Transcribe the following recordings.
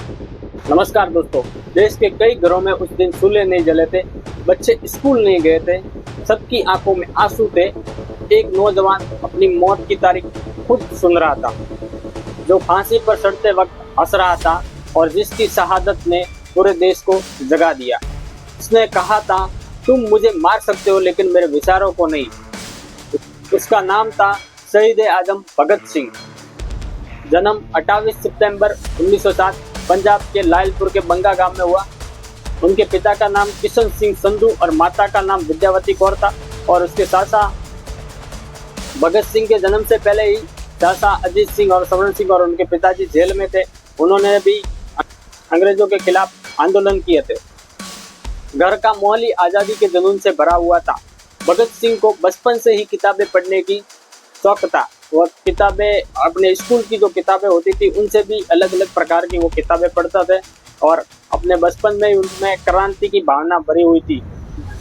नमस्कार दोस्तों। देश के कई घरों में उस दिन चूल्हे नहीं जले थे, बच्चे स्कूल नहीं गए थे, सबकी आंखों में आंसू थे। एक नौजवान अपनी मौत की तारीख खुद सुन रहा था, जो फांसी पर चढ़ते वक्त हंस रहा था और जिसकी शहादत ने पूरे देश को जगा दिया। उसने कहा था, तुम मुझे मार सकते हो लेकिन मेरे विचारों को नहीं। उसका नाम था शहीद आजम भगत सिंह। जन्म 28 सितंबर 1907 पंजाब के लायलपुर के बंगा गांव में हुआ। उनके पिता का नाम किशन सिंह संधू और माता का नाम विद्यावती कौर था। और उसके चाचा भगत सिंह के जन्म से पहले ही चाचा अजीत सिंह और सवर्ण सिंह और उनके पिताजी जेल में थे। उन्होंने भी अंग्रेजों के खिलाफ आंदोलन किए थे। घर का माहौल ही आज़ादी के जुनून से भरा हुआ था। भगत सिंह को बचपन से ही किताबें पढ़ने की शौक था। वह किताबें अपने स्कूल की जो किताबें होती थी उनसे भी अलग अलग प्रकार की वो किताबें पढ़ता थे और अपने बचपन में उनमें क्रांति की भावना भरी हुई थी।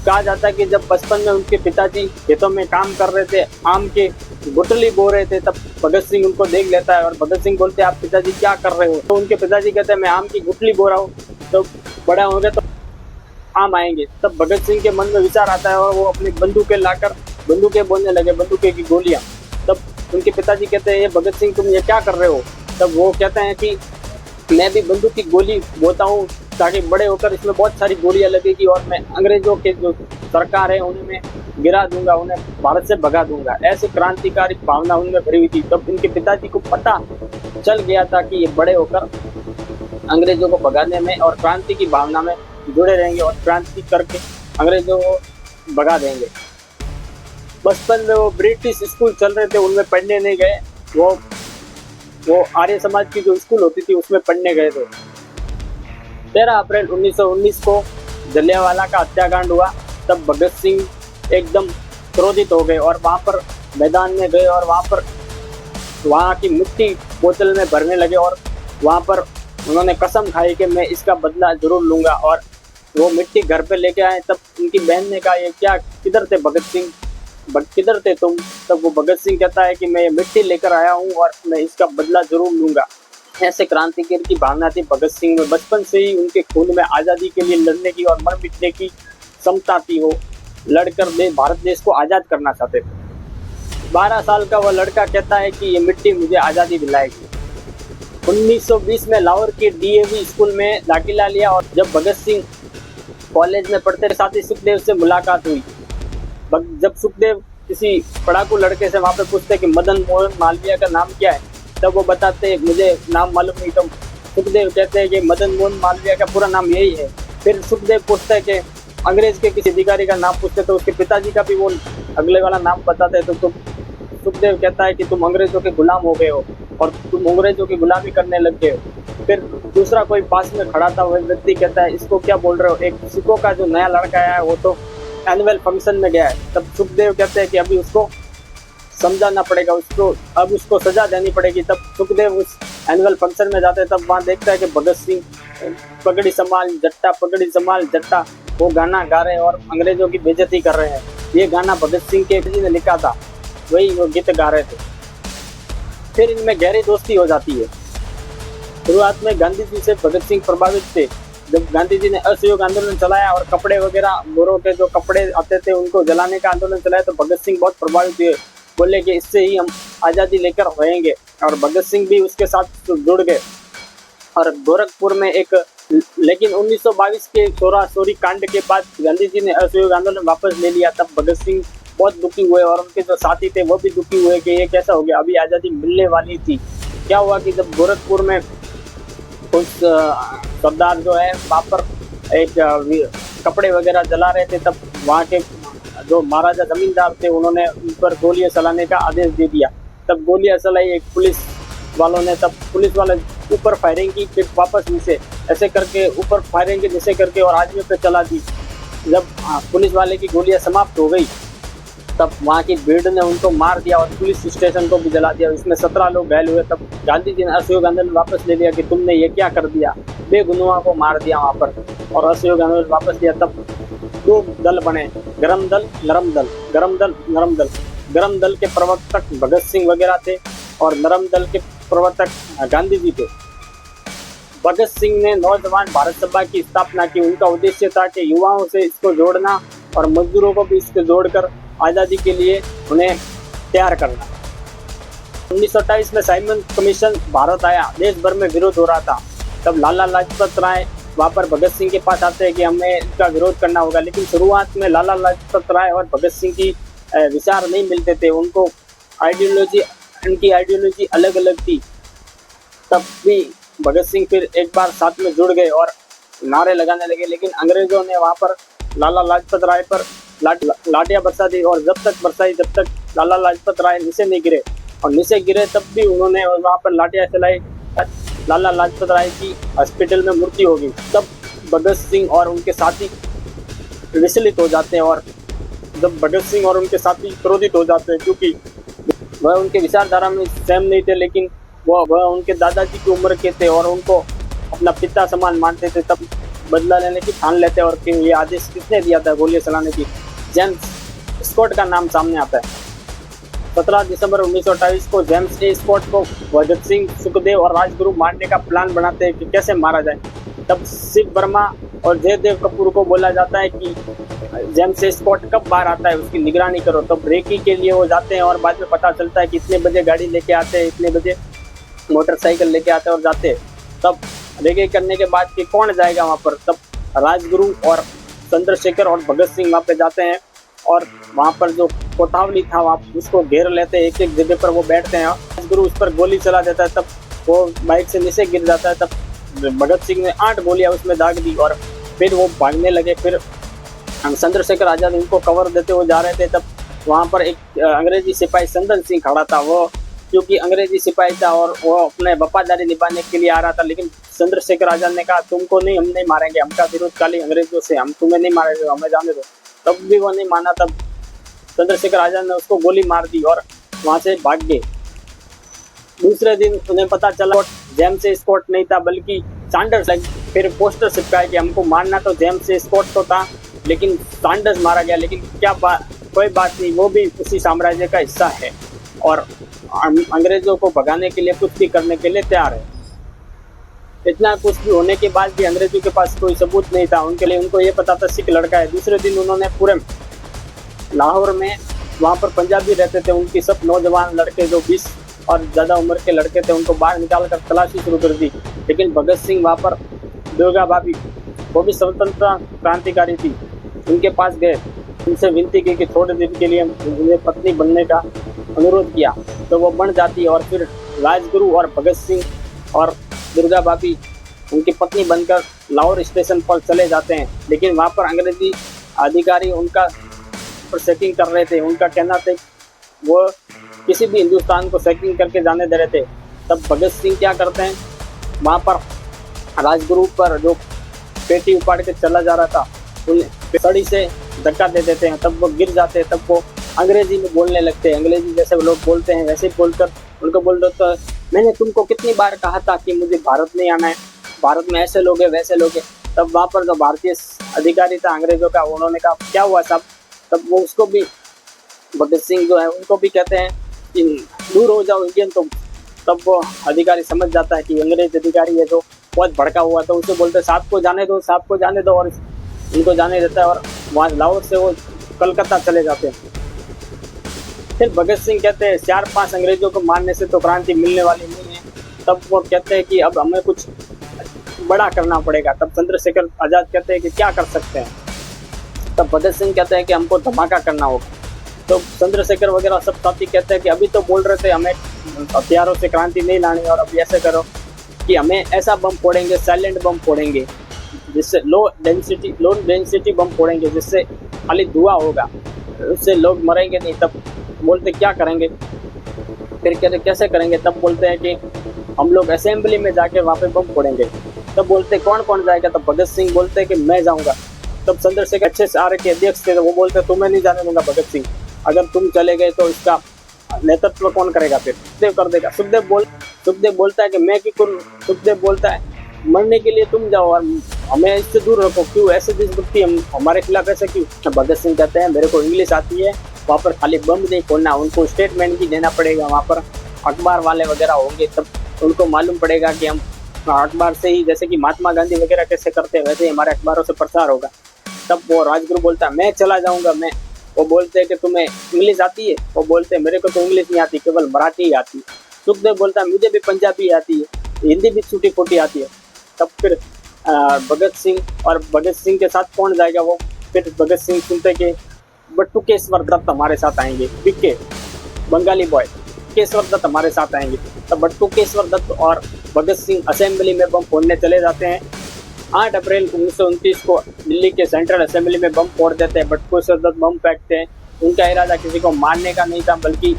कहा जाता है कि जब बचपन में उनके पिताजी खेतों में काम कर रहे थे, आम के गुठली बो रहे थे, तब भगत सिंह उनको देख लेता है और भगत सिंह बोलते हैं, आप पिताजी क्या कर रहे हो? तो उनके पिताजी कहते हैं, मैं आम की गुठली बो रहा हूँ, तो बड़ा होंगे तो आम आएंगे। तब भगत सिंह के मन में विचार आता है और वो अपनी बंदूकें लाकर बंदूकें बोलने लगे, बंदूकें की गोलियां। तब उनके पिताजी कहते हैं, ये भगत सिंह तुम ये क्या कर रहे हो? तब वो कहते हैं कि मैं भी बंदूक की गोली बोता हूँ ताकि बड़े होकर इसमें बहुत सारी गोलियां लगेगी और मैं अंग्रेजों के जो सरकार है उन्हें मैं गिरा दूंगा, उन्हें भारत से भगा दूंगा। ऐसी क्रांतिकारी भावना उनमें भरी हुई थी। तब इनके पिताजी को पता चल गया था कि ये बड़े होकर अंग्रेजों को भगाने में और क्रांति की भावना में जुड़े रहेंगे और क्रांति करके अंग्रेजों को भगा देंगे। बचपन में वो ब्रिटिश स्कूल चल रहे थे, उनमें पढ़ने नहीं गए। वो आर्य समाज की जो स्कूल होती थी उसमें पढ़ने गए थे। 13 अप्रैल 1919 को जलियांवाला का हत्याकांड हुआ। तब भगत सिंह एकदम क्रोधित हो गए और वहाँ पर मैदान में गए और वहाँ की मिट्टी बोतल में भरने लगे और वहाँ पर उन्होंने कसम खाई कि मैं इसका बदला जरूर लूंगा। और वो मिट्टी घर पे लेके आए। तब उनकी बहन ने कहा, ये क्या, किधर थे भगत सिंह, किधर थे तुम? तब वो भगत सिंह कहता है कि मैं ये मिट्टी लेकर आया हूँ और मैं इसका बदला जरूर लूंगा। ऐसे क्रांतिकारी की भावना थी भगत सिंह में। बचपन से ही उनके खून में आज़ादी के लिए लड़ने की और मर मिटने की क्षमता थी। वो लड़कर भारत देश को आज़ाद करना चाहते थे। 12 साल का वह लड़का कहता है कि ये मिट्टी मुझे आज़ादी दिलाएगी। 1920 में लाहौर के DAV स्कूल में दाखिला लिया और जब भगत सिंह कॉलेज में पढ़ते साथ ही सुखदेव से मुलाकात हुई। जब सुखदेव किसी पढ़ाकू लड़के से वहाँ पे पूछते कि मदन मोहन मालवीय का नाम क्या है, तब वो बताते मुझे नाम मालूम नहीं। तो सुखदेव कहते हैं कि मदन मोहन मालवीय का पूरा नाम यही है। फिर सुखदेव पूछते हैं कि अंग्रेज के किसी अधिकारी का नाम पूछते तो उसके पिताजी का भी वो अगले वाला नाम बताते। तो सुखदेव कहता है कि तुम अंग्रेजों के गुलाम हो गए हो और तुम अंग्रेजों की गुलामी करने लग गए हो। फिर दूसरा कोई पास में खड़ा था, वह व्यक्ति कहता है, इसको क्या बोल रहे हो? एक सिखों का जो नया लड़का आया है वो तो एनुअल फंक्शन में गया है। तब सुखदेव कहते हैं कि अभी उसको समझाना पड़ेगा, अब उसको सजा देनी पड़ेगी। तब सुखदेव उस एनुअल फंक्शन में जाते हैं। तब वहाँ देखता है कि भगत सिंह पगड़ी संभाल जट्टा, पगड़ी संभाल जट्टा वो गाना गा रहे हैं और अंग्रेजों की बेइज्जती कर रहे हैं। ये गाना भगत सिंह के जी ने लिखा था, वही वो गीत गा रहे थे। फिर इनमें गहरी दोस्ती हो जाती है। शुरुआत में गांधी जी से भगत सिंह प्रभावित थे। जब गांधी जी ने असहयोग आंदोलन चलाया और कपड़े वगैरह गोरों के जो कपड़े आते थे उनको जलाने का आंदोलन चलाया, तो भगत सिंह बहुत प्रभावित हुए। बोले कि इससे ही हम आज़ादी लेकर रहेंगे और भगत सिंह भी उसके साथ जुड़ गए। और गोरखपुर में लेकिन 1922 के चोरी कांड के बाद गांधी जी ने असहयोग आंदोलन वापस ले लिया। तब भगत सिंह बहुत दुखी हुए और उनके जो साथी थे वो भी दुखी हुए कि ये कैसा हो गया, अभी आज़ादी मिलने वाली थी। क्या हुआ कि जब गोरखपुर में कुछ सरदार जो है वहाँ पर एक कपड़े वगैरह जला रहे थे, तब वहाँ के जो महाराजा जमींदार थे उन्होंने उन पर गोलियां चलाने का आदेश दे दिया। तब गोलियां चलाई एक पुलिस वालों ने। तब पुलिस वाले ऊपर फायरिंग की, फिर वापस नीचे, ऐसे करके ऊपर फायरिंग की नीचे करके और आदमी पे चला दी। जब पुलिस वाले की गोलियां समाप्त हो गई तब वहाँ की भीड़ ने उनको मार दिया और पुलिस स्टेशन को भी जला दिया। इसमें 17 लोग घायल हुए। तब गांधी जी ने असहयोग आंदोलन वापस ले लिया कि तुमने ये क्या कर दिया, बेगुनाहों को मार दिया वहाँ पर, और असहयोग आंदोलन वापस लिया। तब 2 दल बने, गरम दल, नरम दल, गरम दल, नरम दल। गरम दल के प्रवर्तक भगत सिंह वगैरह थे और नरम दल के प्रवर्तक गांधी जी थे। भगत सिंह ने नौजवान भारत सभा की स्थापना की। उनका उद्देश्य था कि युवाओं से इसको जोड़ना और मजदूरों को भी इसको जोड़कर आज़ादी के लिए उन्हें तैयार करना। 1928 में साइमन कमीशन भारत आया, देश भर में विरोध हो रहा था। तब लाला लाजपत राय वहाँ पर भगत सिंह के पास आते हैं कि हमें इसका विरोध करना होगा, लेकिन शुरुआत में लाला लाजपत राय और भगत सिंह की विचार नहीं मिलते थे। उनको उनकी आइडियोलॉजी अलग अलग थी। तब भी भगत सिंह फिर एक बार साथ में जुड़ गए और नारे लगाने लगे, लेकिन अंग्रेजों ने वहाँ पर लाला लाजपत राय पर लाठियाँ बरसा दी और जब तक बरसाई जब तक लाला लाजपत राय नीचे नहीं गिरे, और नीचे गिरे तब भी उन्होंने वहाँ पर लाठियाँ चलाई। लाला लाजपत राय की हॉस्पिटल में मृत्यु होगी। तब भगत सिंह और उनके साथी विचलित हो जाते हैं, और जब भगत सिंह और उनके साथी क्रोधित हो जाते हैं क्योंकि वह उनके विचारधारा में सहम नहीं थे, लेकिन वह उनके दादाजी की उम्र के थे और उनको अपना पिता समान मानते थे। तब बदला लेने की ठान लेते हैं। और कि ये आदेश किसने दिया था गोलियां चलाने की? जेम्स स्कॉट का नाम सामने आता है। 17 दिसंबर 1928 को जेम्स ए स्कॉट को भगत सिंह, सुखदेव और राजगुरु मारने का प्लान बनाते हैं कि कैसे मारा जाए। तब शिव वर्मा और जयदेव कपूर को बोला जाता है कि जेम्स ए स्कॉट कब बाहर आता है उसकी निगरानी करो। तब रेकी के लिए वो जाते हैं और बाद में पता चलता है कि इतने बजे गाड़ी लेके आते हैं, इतने बजे मोटरसाइकिल लेके आते हैं और जाते हैं। तब रेकी करने के बाद कि कौन जाएगा वहाँ पर, तब राजगुरु और चंद्रशेखर और भगत सिंह वहाँ पे जाते हैं और वहाँ पर जो कोठावली था वहाँ उसको घेर लेते हैं। एक एक जगह पर वो बैठते हैं। राजगुरु उस पर गोली चला देता है, तब वो बाइक से नीचे गिर जाता है। तब भगत सिंह ने 8 गोलियां उसमें दाग दी और फिर वो भागने लगे। फिर चंद्रशेखर आजाद उनको कवर देते हुए जा रहे थे। तब वहाँ पर एक अंग्रेजी सिपाही संदन सिंह खड़ा था। वो क्योंकि अंग्रेजी सिपाही था और वो अपने वफादारी निभाने के लिए आ रहा था, लेकिन चंद्रशेखर आजाद ने कहा तुमको नहीं, हम नहीं मारेंगे, हमका विरोध खाली अंग्रेजों से, हम तुम्हें नहीं मारेंगे, हमें जाने दो। तब भी वो नहीं माना। तब चंद्रशेखर आजाद ने उसको गोली मार दी और वहाँ से भाग गए। दूसरे दिन उन्हें पता चला जेम्स ए स्कॉट नहीं था बल्कि सैंडर्स। फिर पोस्टर चिपकाए कि हमको मारना तो जेम्स ए स्कॉट तो था, लेकिन सैंडर्स मारा गया। लेकिन क्या कोई बात नहीं, वो भी उसी साम्राज्य का हिस्सा है और अंग्रेजों को भगाने के लिए कुछ भी करने के लिए तैयार है। इतना कुछ भी होने के बाद भी अंग्रेजों के पास कोई सबूत नहीं था उनके लिए। उनको ये पता था सिख लड़का है। दूसरे दिन उन्होंने पूरे लाहौर में वहाँ पर पंजाबी रहते थे, उनकी सब नौजवान लड़के जो 20 और ज़्यादा उम्र के लड़के थे उनको बाहर निकाल कर तलाशी शुरू कर दी। लेकिन भगत सिंह वहाँ पर दुर्गा भाभी, वो भी स्वतंत्रता क्रांतिकारी थी, उनके पास गए, उनसे विनती की कि थोड़े दिन के लिए मुझे पत्नी बनने का अनुरोध किया तो वो बन जाती। और फिर राजगुरु और भगत सिंह और दुर्गा भाभी उनकी पत्नी बनकर लाहौर स्टेशन पर चले जाते हैं। लेकिन वहाँ पर अंग्रेजी अधिकारी उनका चेकिंग कर रहे थे। उनका कहना था वो किसी भी हिंदुस्तान को चेकिंग करके जाने दे रहे थे। तब भगत सिंह क्या करते हैं, वहाँ पर राजगुरु पर जो पेटी उपाड़ के चला जा रहा था उन्हें सड़ी से धक्का दे देते हैं। तब वो गिर जाते हैं। तब वो अंग्रेजी में बोलने लगते हैं। अंग्रेजी जैसे लोग बोलते हैं वैसे बोलकर उनको बोल दो तो मैंने तुमको कितनी बार कहा था कि मुझे भारत नहीं आना है, भारत में ऐसे लोग हैं वैसे लोग हैं। तब वहाँ पर जो भारतीय अधिकारी था अंग्रेजों का, उन्होंने कहा क्या हुआ साहब। तब वो उसको भी भगत सिंह जो है उनको भी कहते हैं कि दूर हो जाओ इंडियन। तो तब वो अधिकारी समझ जाता है कि अंग्रेज अधिकारी है जो बहुत भड़का हुआ, तो उसे बोलते साहब को जाने दो, साहब को जाने दो, और उनको जाने देता है। और वहाँ लाहौर से वो कलकत्ता चले जाते हैं। फिर भगत सिंह कहते हैं 4-5 अंग्रेजों को मारने से तो क्रांति मिलने वाली नहीं है। तब वो कहते हैं कि अब हमें कुछ बड़ा करना पड़ेगा। तब चंद्रशेखर आजाद कहते हैं कि क्या कर सकते हैं। तब भगत सिंह कहते हैं कि हमको धमाका करना होगा। तो चंद्रशेखर वगैरह सब साथी कहते हैं कि अभी तो बोल रहे थे हमें हथियारों से क्रांति नहीं लानी, और अभी ऐसे करो कि हमें ऐसा बम फोड़ेंगे, साइलेंट बम फोड़ेंगे, जिससे लो डेंसिटी बम फोड़ेंगे जिससे खाली धुआं होगा, उससे लोग मरेंगे नहीं। तब बोलते क्या करेंगे, फिर कहते कैसे करेंगे। तब बोलते हैं कि हम लोग असेंबली में जाके वहाँ पे बम फोड़ेंगे। तब बोलते कौन कौन जाएगा। तब भगत सिंह बोलते हैं कि मैं जाऊँगा। तब चंद्रशेखर अच्छे से आर के अध्यक्ष थे, तो वो बोलते तुम्हें नहीं जाने दूंगा भगत सिंह, अगर तुम चले गए तो इसका नेतृत्व कौन करेगा, फिर सुखदेव कर देगा। सुखदेव बोलता है कि मैं क्यों करूं। सुखदेव बोलता है मरने के लिए तुम जाओ और हमें इससे दूर रखो, क्यों ऐसे देशभक्ति हमारे खिलाफ ऐसे क्यों। भगत सिंह कहते हैं मेरे को इंग्लिश आती है, वहाँ पर खाली बम नहीं फोड़ना, उनको स्टेटमेंट भी देना पड़ेगा, वहाँ पर अखबार वाले वगैरह होंगे, तब उनको मालूम पड़ेगा कि हम अखबार से ही, जैसे कि महात्मा गांधी वगैरह कैसे करते हैं वैसे ही हमारे अखबारों से प्रचार होगा। तब वो राजगुरु बोलता है मैं चला जाऊंगा। मैं वो बोलते हैं कि तुम्हें इंग्लिश आती है? वो बोलते हैं मेरे को तो इंग्लिश नहीं आती, केवल मराठी ही आती है। सुखदेव बोलता है मुझे भी पंजाबी आती है, हिंदी भी छूटी फूटी आती है। तब फिर भगत सिंह, और भगत सिंह के साथ कौन जाएगा? वो फिर भगत सिंह सुनते कि बटुकेश्वर दत्त हमारे साथ आएंगे, पीके बंगाली बॉय केशवर दत्त हमारे साथ आएंगे। तब बटुकेश्वर दत्त और भगत सिंह असेंबली में बम फोड़ने चले जाते हैं। 8 अप्रैल 1929 को दिल्ली के सेंट्रल असेंबली में बम फोड़ देते हैं। बटुकेश्वर दत्त बम फेंकते हैं। उनका इरादा किसी को मारने का नहीं था, बल्कि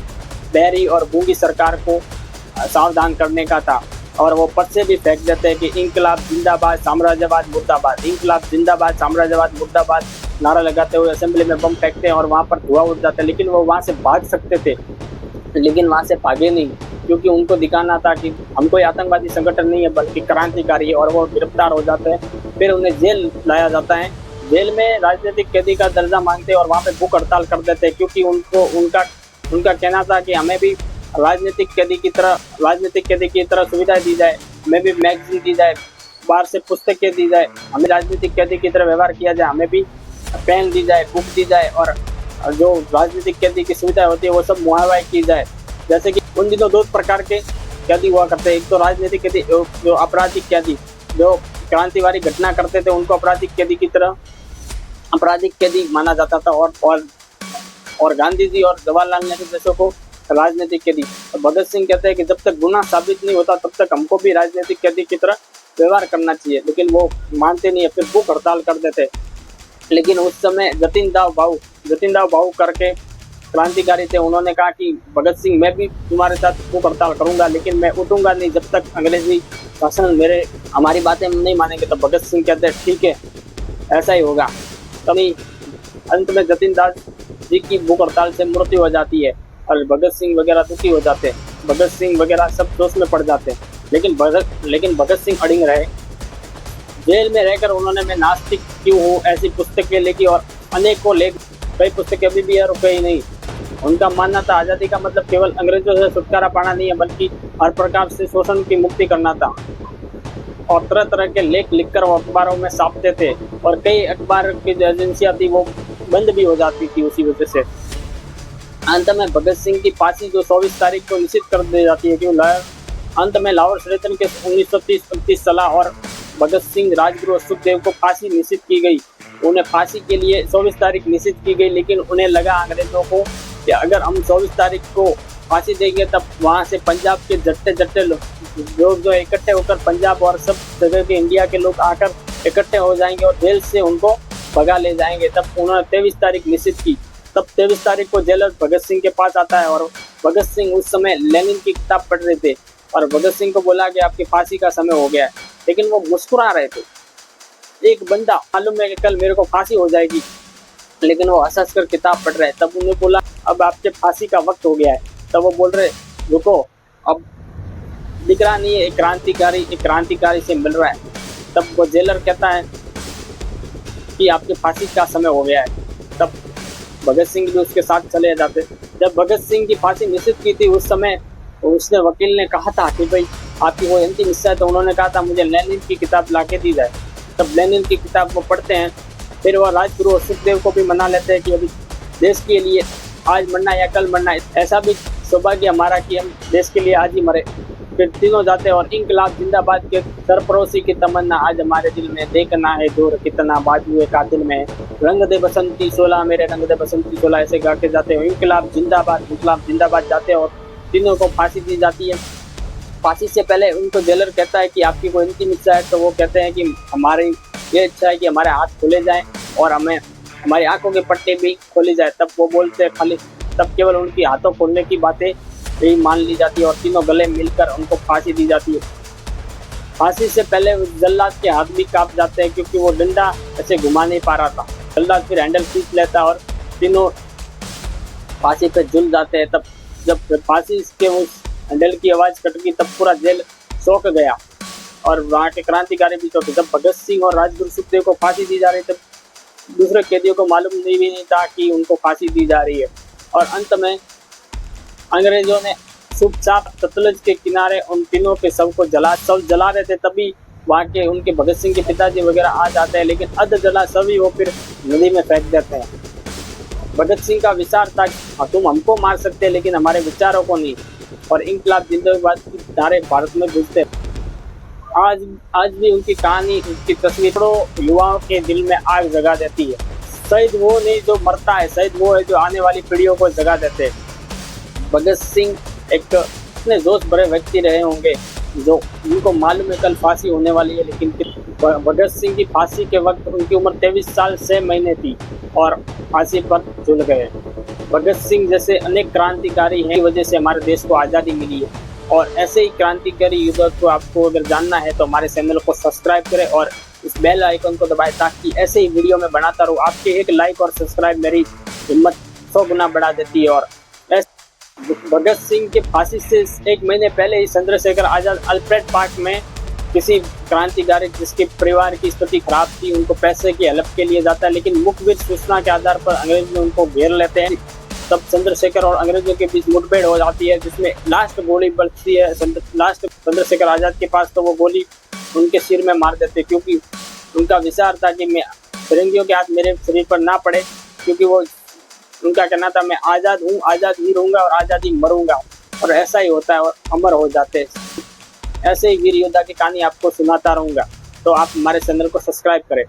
बहरी और गूंगी सरकार को सावधान करने का था। और वो पर्चे भी फेंक देते हैं कि इंकलाब जिंदाबाद साम्राज्यवाद मुर्दाबाद, इंकलाब जिंदाबाद साम्राज्यवाद मुर्दाबाद नारा लगाते हुए असेंबली में बम फेंकते हैं और वहाँ पर धुआं उठ जाता है। लेकिन वो वहाँ से भाग सकते थे, लेकिन वहाँ से भागे नहीं, क्योंकि उनको दिखाना था कि हम कोई आतंकवादी संगठन नहीं है बल्कि क्रांतिकारी है। और वो गिरफ्तार हो जाते हैं। फिर उन्हें जेल लाया जाता है। जेल में राजनीतिक कैदी का दर्जा मांगते हैं और वहाँ पे भूख हड़ताल कर देते हैं, क्योंकि उनका कहना था कि हमें भी राजनीतिक कैदी की तरह सुविधाएं दी जाए, हमें भी मैगजीन दी जाए, बाहर से पुस्तकें दी जाए, हमें राजनीतिक कैदी की तरह व्यवहार किया जाए, हमें भी पेन दी जाए, बुक दी जाए, और जो राजनीतिक कैदी की सुविधाएं होती है वो सब मुहैया की जाए। जैसे कि उन दिनों 2 प्रकार के कैदी हुआ करते हैं। एक तो राजनीतिक कैदी, जो आपराधिक कैदी, जो क्रांतिकारी घटना करते थे उनको आपराधिक कैदी माना जाता था, और गांधी जी और जवाहरलाल नेहरू जैसों को राजनीतिक कैदी। तो भगत सिंह कहते हैं कि जब तक गुनाह साबित नहीं होता तब तक हमको भी राजनीतिक कैदी की तरह व्यवहार करना चाहिए, लेकिन वो मानते नहीं है, फिर भूख हड़ताल कर देते। लेकिन उस समय जतिन दाव भाऊ करके क्रांतिकारी थे। उन्होंने कहा कि भगत सिंह मैं भी तुम्हारे साथ भूख हड़ताल करूंगा, लेकिन मैं उठूंगा नहीं जब तक अंग्रेजी शासन हमारी बातें नहीं मानेंगे। तो भगत सिंह कहते हैं ठीक है, ऐसा ही होगा। तभी अंत में जतिन दास जी की भूख हड़ताल से मृत्यु हो जाती है और भगत सिंह वगैरह दुखी हो जाते हैं। भगत सिंह वगैरह सब जोश में पड़ जाते हैं, लेकिन भगत सिंह अड़िग रहे। जेल में रहकर उन्होंने मैं नास्तिक क्यों हूँ ऐसी पुस्तकें लिखी और अनेकों कई पुस्तकें अभी भी है और कई नहीं। उनका मानना था आज़ादी का मतलब केवल अंग्रेजों से छुटकारा पाना नहीं है, बल्कि हर प्रकार से शोषण की मुक्ति करना था। और तरह तरह के लेख लिखकर वो अखबारों में छापते थे, और कई अखबार की जो एजेंसियाँ थी वो बंद भी हो जाती थी उसी वजह से। अंत में भगत सिंह की फांसी जो 24 तारीख को निश्चित कर दी जाती है, क्यों अंत में लाहौर षड्यंत्र के 1930-35 सलाह और भगत सिंह, राजगुरु और सुखदेव को फांसी निश्चित की गई। उन्हें फांसी के लिए 24 तारीख निश्चित की गई, लेकिन उन्हें लगा अंग्रेजों को कि अगर हम 24 तारीख को फांसी देंगे तब वहाँ से पंजाब के जट्टे लोग जो इकट्ठे होकर पंजाब और सब जगह के इंडिया के लोग आकर इकट्ठे हो जाएंगे और जेल से उनको भगा ले जाएंगे। तब उन्होंने 23 तारीख निश्चित की। तब 23 तारीख को जेलर भगत सिंह के पास आता है, और भगत सिंह उस समय लेनिन की किताब पढ़ रहे थे, और भगत सिंह को बोला कि आपकी फांसी का समय हो गया है, लेकिन वो मुस्कुरा रहे थे। एक बंदा मालूम है कि कल मेरे को फांसी हो जाएगी, लेकिन वो हंस कर किताब पढ़ रहे। तब उन्हें बोला अब आपके फांसी का वक्त हो गया है। तब वो बोल रहे रुको, अब दिख रहा नहीं है, एक क्रांतिकारी से मिल रहा है। तब वो जेलर कहता है कि आपके फांसी का समय हो गया है। तब भगत सिंह भी उसके साथ चले जाते। जब भगत सिंह की फांसी निश्चित की थी उस समय उसने वकील ने कहा था कि भाई आपकी वो अंतिम इच्छा है, तो उन्होंने कहा था मुझे लेनिन की किताब ला के दी जाए। तब लेनिन की किताब को पढ़ते हैं। फिर वह राजगुरु और सुखदेव को भी मना लेते हैं कि अभी देश के लिए आज मरना या कल मरना, ऐसा भी सौभाग्य हमारा कि हम देश के लिए आज ही मरे। फिर तीनों जाते हैं और इंकलाब जिंदाबाद के सरपरोसी की तमन्ना आज हमारे दिल में, देखना है दूर कितना बाजू एक दिल में, रंग दे बसंती शोला मेरे रंग दे बसंती शोला, ऐसे गा के जाते हैं। इंकलाब जिंदाबाद जाते हैं और तीनों को फांसी दी जाती है। फांसी से पहले उनको जेलर कहता है कि आपकी कोई अंतिम इच्छा है, तो वो कहते हैं कि हमारी ये इच्छा है कि हमारे हाथ खोले जाएं और हमें हमारी आंखों के पट्टे भी खोले जाए। तब वो बोलते हैं खाली, तब केवल उनकी हाथों खोलने की बातें यही मान ली जाती है और तीनों गले मिलकर उनको फांसी दी जाती है। फांसी से पहले जल्लाद के हाथ भी कांप जाते हैं, क्योंकि वो डंडा ऐसे घुमा नहीं पा रहा था। जल्लाद फिर हैंडल खींच लेता है और तीनों फांसी पे झूल जाते हैं। तब जब फांसी के उस हैंडल की आवाज़ कट गई तब पूरा जेल चौंक गया और वहाँ के क्रांतिकारी भी चौंके। जब भगत सिंह और राजगुरु सुखदेव को फांसी दी जा रही तब दूसरे कैदियों को मालूम नहीं था कि उनको फांसी दी जा रही है। और अंत में अंग्रेजों ने चुपचाप सतलुज के किनारे उन तीनों के शव को जला रहे थे, तभी वहाँ के उनके भगत सिंह के पिताजी वगैरह आ जाते हैं, लेकिन अध जला सभी वो फिर नदी में फेंक देते हैं। भगत सिंह का विचार था तुम हमको मार सकते हैं लेकिन हमारे विचारों को नहीं, और इंकलाब जिंदाबाद की नारे भारत में गूंजते। आज भी उनकी कहानी, उनकी तस्वीरों युवाओं के दिल में आग जगा देती है। शहीद वो नहीं जो मरता है, शहीद वो है जो आने वाली पीढ़ियों को जगा देते हैं। भगत सिंह एक इतने जोश भरे व्यक्ति रहे होंगे जो उनको मालूम है कल फांसी होने वाली है, लेकिन भगत सिंह की फांसी के वक्त उनकी उम्र 23 साल 6 महीने थी और फांसी पर झूल गए। भगत सिंह जैसे अनेक क्रांतिकारी हैं, वजह से हमारे देश को आज़ादी मिली है। और ऐसे ही क्रांतिकारी युद्धों को आपको अगर जानना है तो हमारे चैनल को सब्सक्राइब करें और इस बेल आइकन को दबाएं, ताकि ऐसे ही वीडियो में बनाता रहूँ। आपके एक लाइक और सब्सक्राइब मेरी हिम्मत 100 गुना बढ़ा देती है। और भगत सिंह के फांसी से 1 महीने पहले ही चंद्रशेखर आजाद अल्फ्रेड पार्क में किसी क्रांतिकारी जिसके परिवार की स्थिति खराब थी, उनको पैसे की हेल्प के लिए जाता है, लेकिन मुखबिर सूचना के आधार पर अंग्रेज में उनको घेर लेते हैं। तब चंद्रशेखर और अंग्रेजों के बीच मुठभेड़ हो जाती है, जिसमें लास्ट गोली बचती है लास्ट चंद्रशेखर आजाद के पास, तो वो गोली उनके सिर में मार देते, क्योंकि उनका विचार था कि मैं फिरंगियों के हाथ मेरे शरीर पर ना पड़े, क्योंकि वो उनका कहना था मैं आज़ाद हूँ, आज़ाद ही रहूँगा और आज़ाद ही मरूंगा। और ऐसा ही होता है और अमर हो जाते हैं। ऐसे ही वीर योद्धा की कहानी आपको सुनाता रहूँगा, तो आप हमारे चैनल को सब्सक्राइब करें।